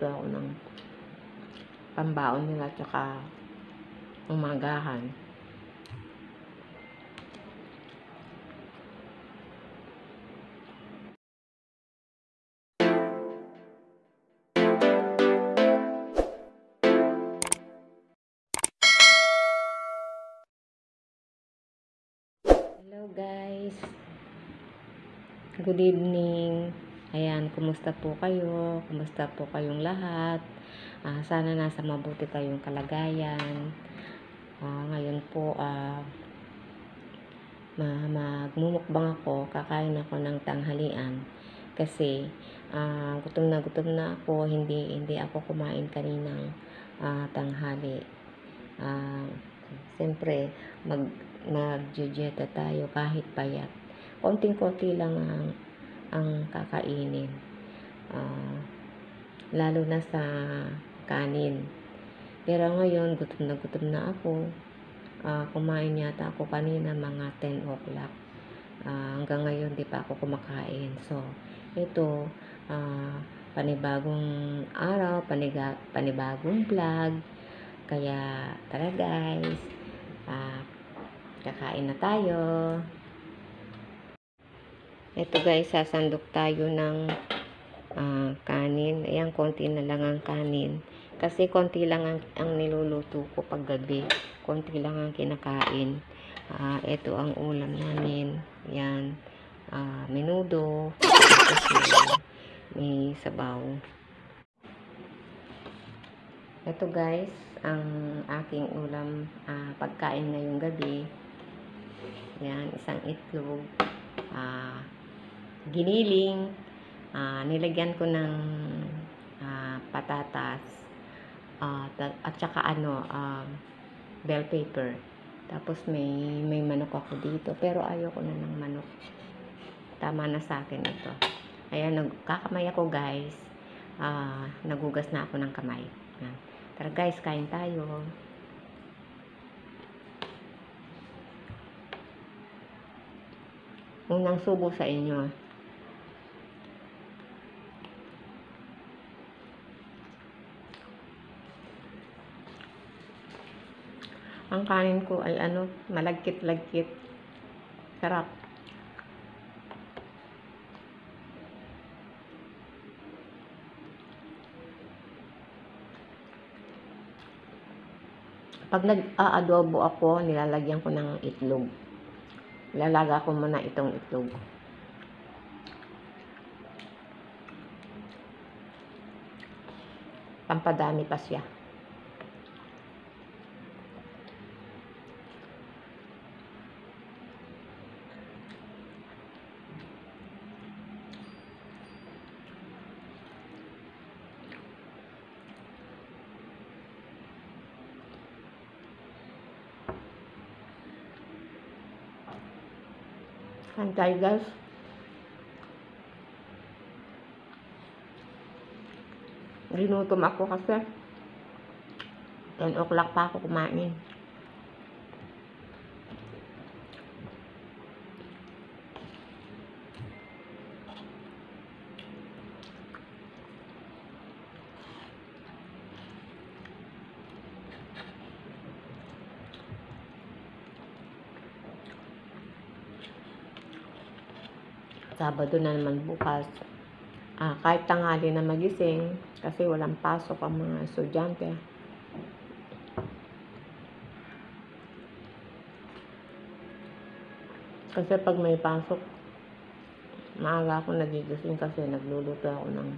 nagluluto ako ng pambaon nila tsaka umagahan. Hello guys, good evening. Ayan, kumusta po kayo? Kumusta po kayong lahat? Sana nasa mabuti kayong kalagayan. Ngayon po magmumukbang ako, kakain ako ng tanghalian kasi gutom na ako, hindi ako kumain kaninang tanghali. Siyempre mag-dieta tayo kahit payat. Konting-konti lang ang kakainin. Lalo na sa kanin. Pero ngayon, gutom na ako. Kumain yata ako kanina mga 10 o'clock. Hanggang ngayon, di pa ako kumakain. So, ito, panibagong araw, panibagong vlog. Kaya, tara guys. Kakain na tayo. Ito guys, sasandok tayo ng kanin. Ayan, konti na lang ang kanin. Kasi konti lang ang niluluto ko pag gabi. Konti lang ang kinakain. Ito ang ulam namin. Ayan, menudo. May sabaw. Ito guys, ang aking ulam, pagkain ngayong gabi. Yan, isang itlog, giniling, nilagyan ko ng patatas, at saka bell pepper. Tapos may manok ako dito, pero ayoko na ng manok. Tama na sa akin ito. Ayan, nagkakamay ako guys. Nagugas na ako ng kamay. Tara guys, kain tayo. Unang subo sa inyo. Ang kanin ko ay malagkit-lagkit. Sarap. Pag nag-aadobo ako, nilalagyan ko ng itlog. Lalaga ko muna itong itlog. Pampadami pa siya. Kain tayo guys. Ginutom ako kasi 10 o'clock pa ako kumain. Sabado na naman bukas. Kahit tanghali na magising kasi walang pasok ang mga estudyante. Kasi pag may pasok, maaga ako nagigising kasi nagluluto ako ng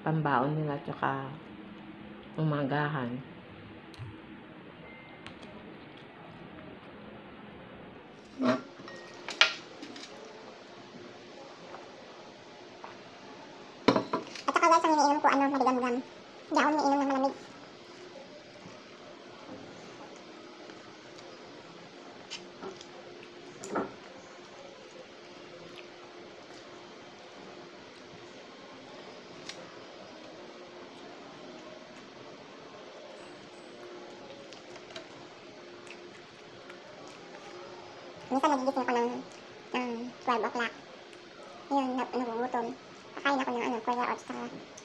pambaon nila tsaka umagahan. Guys, ang iniinom ko, maligam-gam. Hindi ako iniinom ng malamig. Minsan nagigising ako ng 12 o'clock. Yun, nagugutom. Kakain ako ng 4 oats,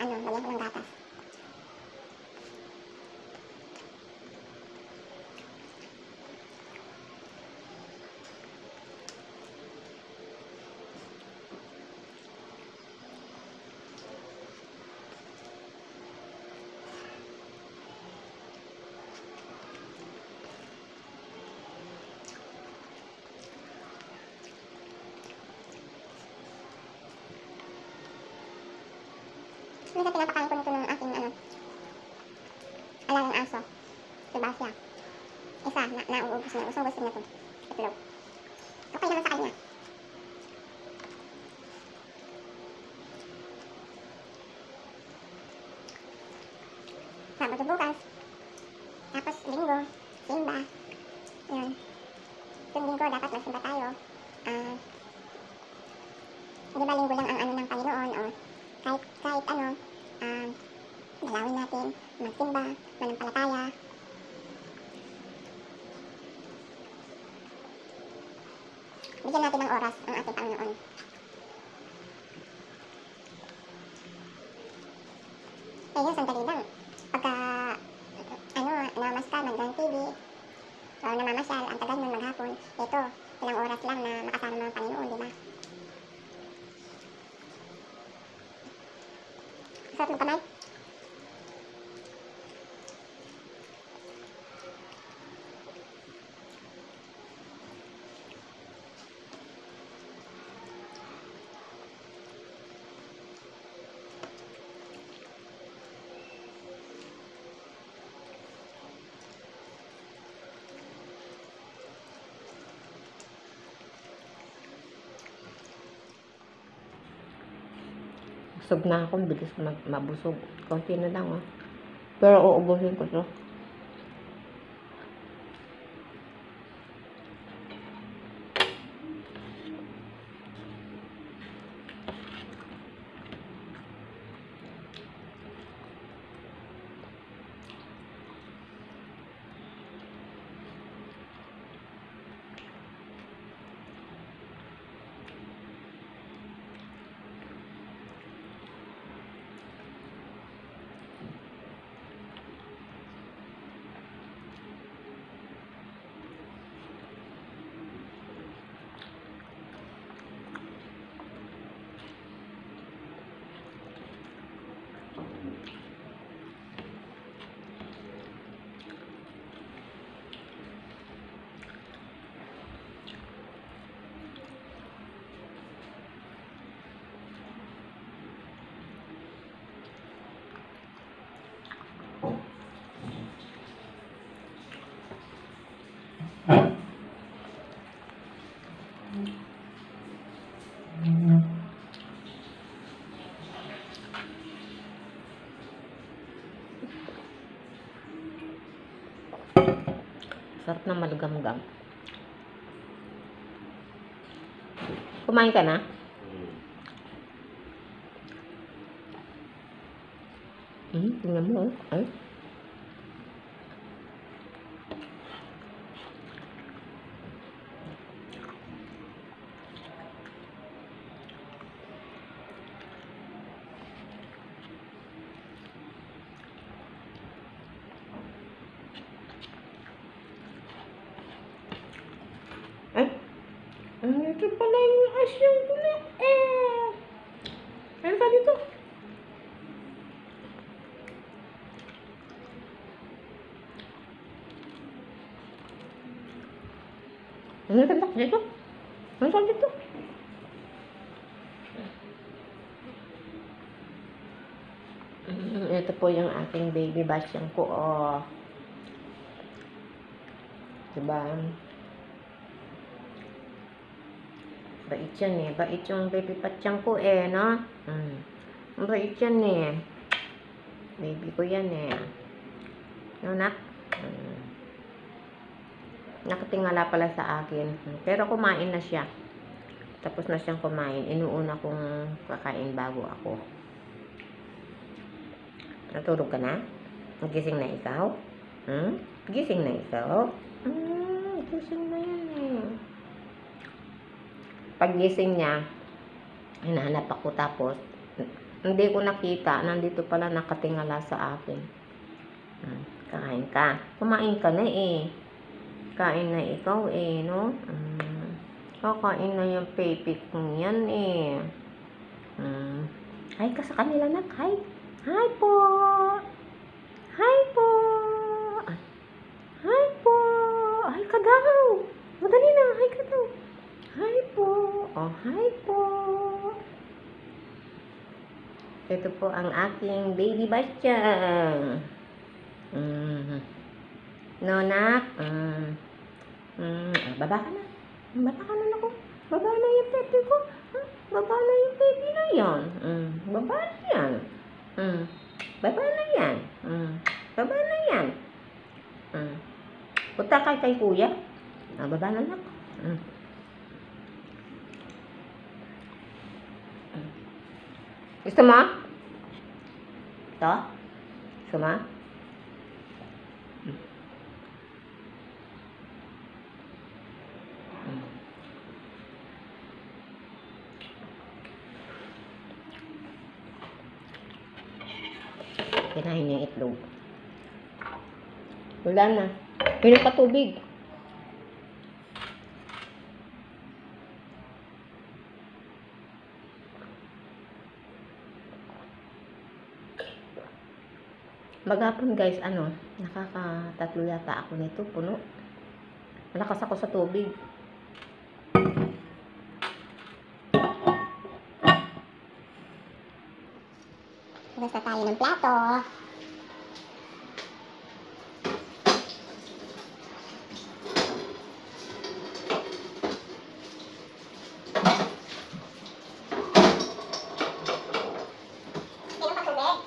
lagyan ko ng gatas. Minsan pinapakain ko nito ng aking alagang aso. Diba siya? Isa, nauubos niya. Gusto niya ito. Itlog. Okay naman sa kanya. Sabado bukas. Tapos linggo, simba. Yun. Yung linggo, dapat magsimba tayo. Di ba linggo lang ang ano ng Panginoon? O kahit ano, dalawin natin, magsimba, manampalataya. Bigyan natin ng oras ang ating Panginoon. Eh, yun, sandali lang. Pagka, namamas ka, nag-grand TV, o namamasyal, ang tagal nun maghapon, ito, ilang oras lang na makasama ng Panginoon, di ba? Sarap ng kamay. Busog na ako, bilis mabusog. Konti na lang, oh. Pero uubusin ko to. Sarap na malugam-gam. Kumain ka na? Tingnan mo, oh. Ay. Ay. Ito pala yung asyong ko na. Ano ka dito? Ano ka dito? Ano ka dito? Ito po yung aking baby basyang ko, oh. Diba? Bait yan eh. Bait yung baby patyang ko eh, no? Bait yan eh. Baby ko yan eh. No, nak? Nakatingala pala sa akin. Pero kumain na siya. Tapos na siyang kumain. Inuuna kong kakain bago ako. Natulog ka na? Gising na ikaw? Gising na ikaw? Gising na yan eh. Paggising niya, hinahanap ako, tapos hindi ko nakita, nandito pala nakatingala sa akin. Kain ka. Kumain ka na eh. Kain na ikaw eh, no? Kakain na yung baby kong yan eh. Hi ka sa kanila, nak. Hi. Hi po. Hi po. Hi po. Hi ka daw. Madali na, hi ka daw. Hi po. Oh, hi po. Ito po ang aking baby Bastyang. No, nak? Baba ka na. Baba ka na, naku. Baba na yung pepe ko. Baba na yung baby na yan. Baba na yan. Baba na yan. Baba na yan. Punta ka kay kuya. Baba na, nak. Gusto mo? Ito? Gusto mo? Kinain niya yung itlog. Wala na. Pinom pa tubig. Maghapon guys, nakakatatlo yata ako nito, puno. Malakas ako sa tubig. Basta tayo ng plato. Inom pa tubig.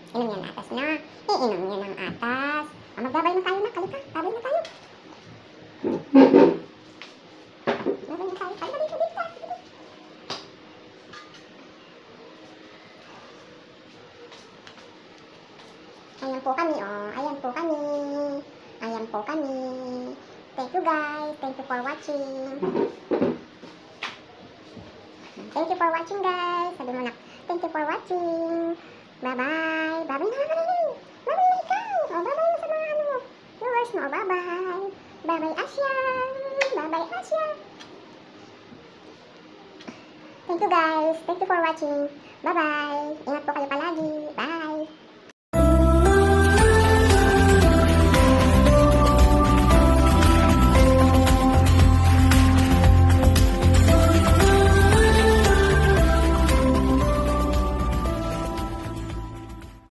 Inom yan atas na. Iinom yan ang atas. Magbabay na tayo na. Kalika. Babay na tayo. Babay na tayo. Kalika dito. Ayan po kami, oh. Ayan po kami. Ayan po kami. Thank you guys. Thank you for watching. Thank you for watching guys. Sabi mo na. Thank you for watching. Bye-bye. Bye-bye na naman. Bye-bye na ikaw. O, bye-bye na sa mga viewers mo. Bye-bye. Bye-bye Asya. Bye-bye Asya. Thank you guys. Thank you for watching. Bye-bye. Ingat po kayo palagi. Bye.